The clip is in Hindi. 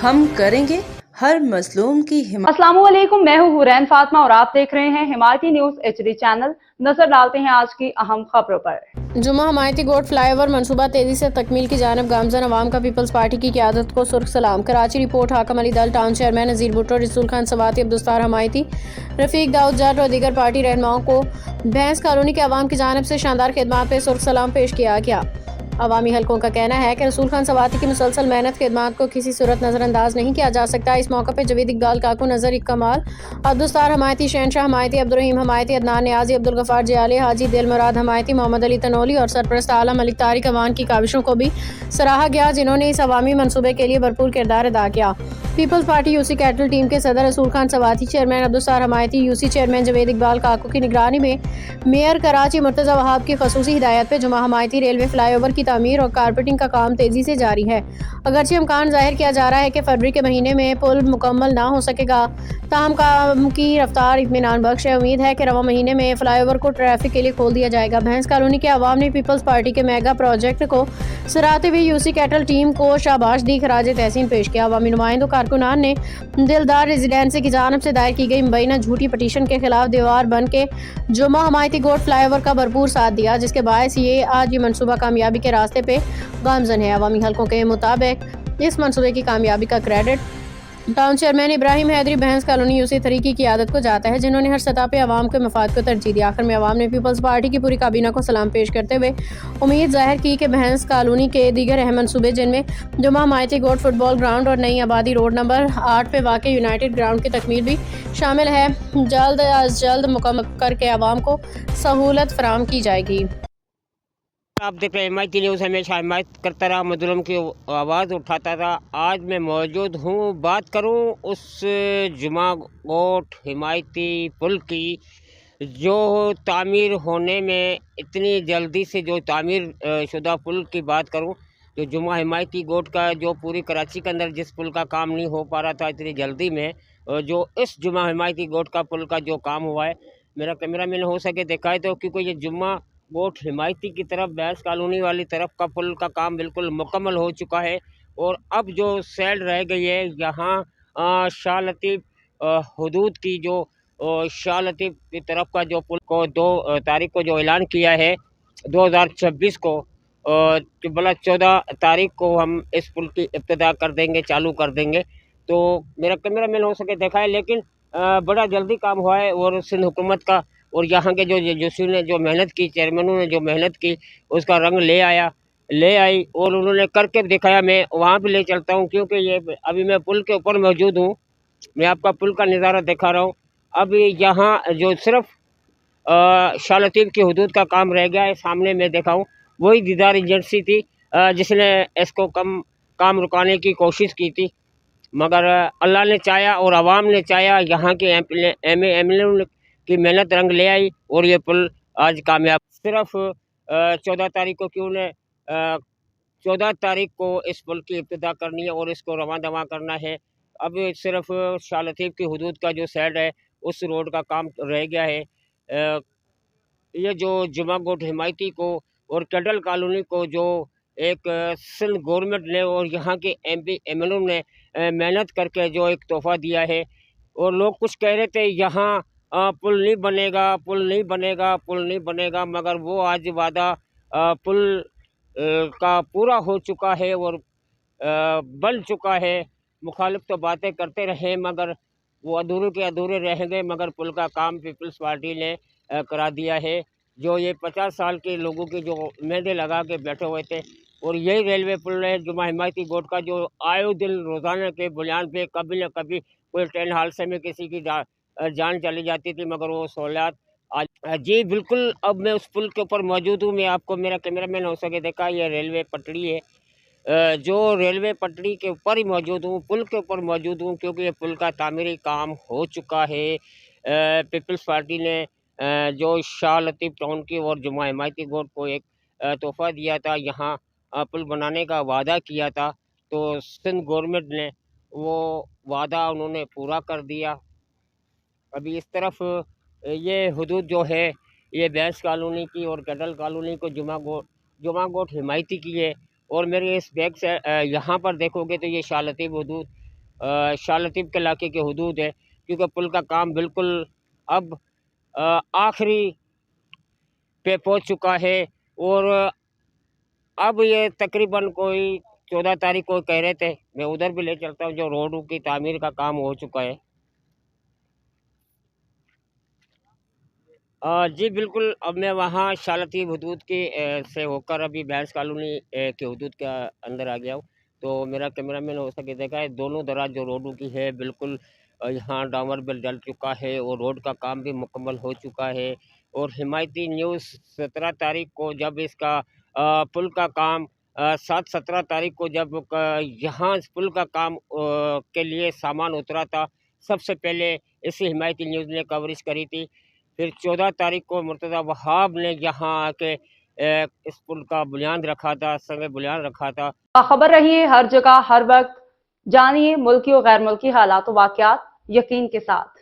हम करेंगे हर मजलूम की हिमायत। अस्सलाम वालेकुम, मैं हूँ हुरैन फातिमा और आप देख रहे हैं हिमायती न्यूज HD चैनल। नजर डालते हैं आज की अहम खबरों पर। जुमा हमायती गोट फ्लाईओवर मनसूबा तेजी से तकमील की जानब गामजन अवाम का पीपल्स पार्टी की क़यादत को सुर्ख सलाम। कराची रिपोर्ट। हाकम अली दल, टाउन चेयरमैन नज़ीर भुट्टो, रसूल खान सवाती, अब्दुस्तार हमायती, रफीक दाऊद जट और दीगर पार्टी रहनुमाओं को भैंस कॉलोनी के अवाम की जानब से शानदार खिदमात पे सुर्ख सलाम पेश किया गया। अवामी हलकों का कहना है कि रसूल खान सवाती की मुसलसल मेहनत खिदमात को किसी सूरत नज़रअंदाज नहीं किया जा सकता। इस मौके पर जवीद इकबाल, काकू नज़र कमाल, अब्दुस्तार हमायती, शहनशाह हमायती, अब्दुर्रहीम हमायती, अदनान न्याजी, अब्दुल गफ्फार जियाली, हाजी दिल मुराद हमायती, मोहम्मद अली तनोली और सरपरस्त आला मलिक तारिक अवान की काविशों को भी सराहा गया, जिन्होंने इस अवामी मनसूबे के लिए भरपूर किरदार अदा किया। पीपल्स पार्टी यूसी कैटल टीम के सदर Rasool Khan Swati, chairman Abdussattar Hamayati, UC chairman Javed Iqbal Kaku की निगरानी में मेयर कराची मुर्तज़ा वहाब की खसूसी हिदायत पर जुमा हमायती रेलवे फ्लाईओवर की तामीर और कारपेटिंग का काम तेजी से जारी है। अगरचे इम्कान जाहिर किया जा रहा है कि फरवरी के महीने में पुल मुकम्मल ना हो सकेगा, ताहम काम की रफ्तार इत्मीनान बख्श है। उम्मीद है कि रवा महीने में फ्लाईओवर को ट्रैफिक के लिए खोल दिया जाएगा। भैंस कॉलोनी के अवाम ने पीपल्स पार्टी के मेगा प्रोजेक्ट को सराहते हुए यूसी कैटल टीम को शाबाश दी, खराज तहसीन पेश किया। अवामी नुमाइंदों कारकुनान ने दिलदार रेजिडेंसी की जानब से दायर की गई मुबैना झूठी पटिशन के खिलाफ दीवार बन के जुमा हमायती गोट फ्लाईओवर का भरपूर साथ दिया, जिसके बायस ये आज ये मनसूबा कामयाबी के रास्ते पे गामजन है। अवामी हलकों के मुताबिक इस मनसूबे की कामयाबी का credit town chairman Ibrahim Hyderi भैंस कॉलोनी यूसी थ्री की क़यादत को जाता है, जिन्होंने हर सतह पे अवाम के मफाद को तरजीह दी। आखिर में अवाम ने पीपल्स पार्टी की पूरी काबीना को सलाम पेश करते हुए उम्मीद जाहिर की कि भैंस कॉलोनी के दीगर अहम मनसूबे, जिनमें जुमा हमायती गोट फुटबॉल ग्राउंड और नई आबादी रोड नंबर 8 पे वाक़ यूनाइटेड ग्राउंड की तकमील भी शामिल है, जल्द अज जल्द मुकम्मल करके अवाम को सहूलत फराहम की जाएगी। आप देख रहे हैं हिमायती न्यूज़। हमेशा हिमायत करता रहा, मजलूम की आवाज़ उठाता रहा। आज मैं मौजूद हूँ, बात करूँ उस जुमा गोट हिमायती पुल की जो तामीर होने में इतनी जल्दी से, जो तामीर शुदा पुल की बात करूँ, जो जुमा हिमायती गोट का जो पूरी कराची के अंदर जिस पुल का काम नहीं हो पा रहा था इतनी जल्दी में, जो इस जुमा हिमायती गोट का पुल का जो काम हुआ है, मेरा कैमरा मैन हो सके दिखाए तो, क्योंकि ये जुम्मा गोट हिमायती की तरफ भैंस कॉलोनी वाली तरफ का पुल का काम बिल्कुल मुकम्मल हो चुका है। और अब जो साइड रह गई है यहाँ शाह लतीफ़ हदूद की, जो शाह लतीफ़ की तरफ का जो पुल को 2 तारीख को जो ऐलान किया है 2026 को, बला 14 तारीख को हम इस पुल की इब्तिदा कर देंगे, चालू कर देंगे। तो मेरा कैमरा मैन हो सके दिखाए, लेकिन बड़ा जल्दी काम हुआ है। और सिंध हुकूमत का और यहाँ के जो ने जो मेहनत की, चेयरमैनों ने जो मेहनत की, उसका रंग ले आई और उन्होंने करके दिखाया। मैं वहाँ भी ले चलता हूँ, क्योंकि ये अभी मैं पुल के ऊपर मौजूद हूँ, मैं आपका पुल का नज़ारा दिखा रहा हूँ। अब यहाँ जो सिर्फ शाह लतीफ़ की हदूद का काम रह गया है, सामने मैं देखा हूँ, वही दीदार एजेंसी थी जिसने इसको काम रुकाने की कोशिश की थी, मगर अल्लाह ने चाहा और आवाम ने चाहा, यहाँ के एम की मेहनत रंग ले आई और ये पुल आज कामयाब। सिर्फ 14 तारीख को क्यों ने 14 तारीख को इस पुल की इब्तिदा करनी है और इसको रवां दवा करना है। अब सिर्फ शाह लतीफ़ की हदूद का जो साइड है उस रोड का काम रह गया है। ये जो जुमा गोट हिमायती को और कैटल कॉलोनी को जो एक सिंध गवर्नमेंट ने और यहाँ के MP MLA ने मेहनत करके जो एक तोहफ़ा दिया है, और लोग कुछ कह रहे थे यहाँ पुल नहीं बनेगा, पुल नहीं बनेगा, पुल नहीं बनेगा, मगर वो आज वादा पुल का पूरा हो चुका है और बन चुका है। मुखालिफ तो बातें करते रहे, मगर वो अधूरे के अधूरे रह गए, मगर पुल का काम पीपल्स पार्टी ने करा दिया है। जो ये 50 साल के लोगों की जो मेहनत लगा के बैठे हुए थे, और यही रेलवे पुल है जुमा हिमायती गोट का, जो आए दिन रोज़ाना के बुनियाद पे कभी न कभी कोई ट्रेन हादसे में किसी की जान चली जाती थी, मगर वो सहूलियत आज। जी बिल्कुल, अब मैं उस पुल के ऊपर मौजूद हूँ, मैं आपको मेरा कैमरा मैन हो सके देखा, ये रेलवे पटड़ी है, जो रेलवे पटड़ी के ऊपर ही मौजूद हूँ, पुल के ऊपर मौजूद हूँ, क्योंकि ये पुल का तामीरी काम हो चुका है। पीपल्स पार्टी ने जो शाह लतीफ़ टाउन की और जुमा हिमायती गोट को एक तोहफ़ा दिया था, यहाँ पुल बनाने का वादा किया था, तो सिंध गवर्नमेंट ने वो वादा उन्होंने पूरा कर दिया। अभी इस तरफ ये हदूद जो है ये भैंस कॉलोनी की और कैटल कॉलोनी को जुमा गोट हिमायती की है। और मेरे इस बैग से यहाँ पर देखोगे तो ये शाह लतीफ़ हदूद शालतीब के इलाके की हदूद है, क्योंकि पुल का काम बिल्कुल अब आखिरी पे पहुंच चुका है। और अब ये तकरीबन कोई 14 तारीख को कह रहे थे, मैं उधर भी ले चलता हूँ, जो रोड की तामीर का काम हो चुका है। जी बिल्कुल, अब मैं वहाँ शालतीब हदूद की से होकर अभी बैंस कॉलोनी के हदूद के अंदर आ गया हूँ। तो मेरा कैमरामैन हो सके देखा है, दोनों दराज जो रोडों की है बिल्कुल यहाँ डामर बिल डल चुका है और रोड का काम भी मुकम्मल हो चुका है। और हिमायती न्यूज़ 17 तारीख को जब इसका पुल का काम 7-17 तारीख को जब यहाँ इस पुल का काम के लिए सामान उतरा था, सबसे पहले इसी हिमायती न्यूज़ ने कवरेज करी थी। फिर 14 तारीख को मुर्तज़ा वहाब ने यहाँ आके इस पुल का बुनियाद रखा था, संग बुनियाद रखा था। खबर रहिए हर जगह हर वक्त, जानिए मुल्की और गैर मुल्की हालात व वाक़यात यकीन के साथ।